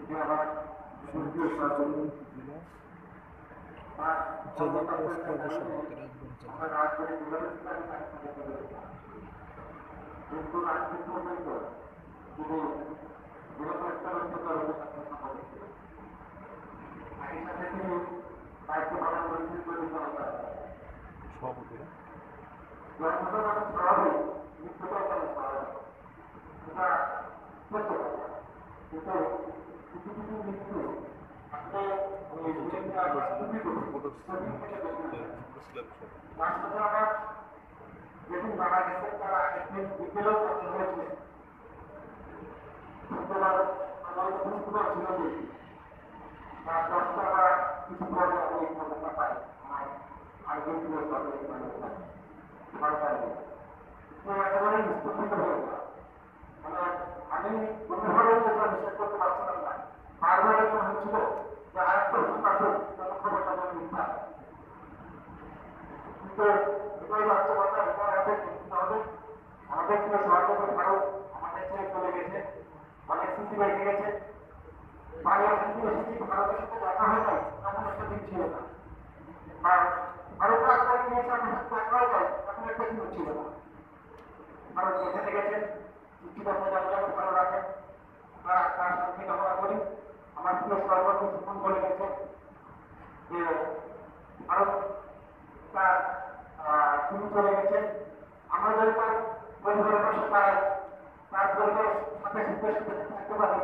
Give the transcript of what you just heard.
জেলা প্রেস ক্লাবের সভাপতি রাজগঞ্জ যেদিন মারা গেছে তারা একদিন বিকেলেও করতে হয়েছিলেন শুক্রবার আমার বৃহস্পতিবার ছিল যে তার 10টা বা কিছু পরে আমি এই খবরটা পাই আমার আর্জেন্টিনার একেবারে নিষ্পত্তিত হয়ে গেল মানে আমি কোনোভাবে এটা নিষেধ করতে পারছিলাম না বারবার এমন হচ্ছিল যে আরেকটা ওষুধ আসুন তার খবরটা যেন মিথ্যা কিন্তু এটাই বাস্তবতা এটা আমাদের দেখতে হবে আমাদের থেকে সরকারের ভারত আমাদের থেকে চলে গেছে অনেক স্মৃতি বেড়ে গেছে বাংলাদেশ থেকে ভারতের সাথে দেখা হয় নাই এমন একটা দিন ছিল না বা ভারতের আক্রমণ নিয়েছে আমাদের সাথে দেখা হয় নাই এমন একটা দিন ছিল না ভারত যেখানে গেছেন চুক্তিপত্র যাতে ভালো রাখেন তার সঙ্গে আমরা করি আমার প্রিয় সর্বত্র সুমন বলে গেছে যে ভারত তার তিনি চলে গেছেন আমরা যদি তার পরিবারের পাশে দাঁড়াই তার পরিবারের সাথে সুখে সুখে থাকতে পারি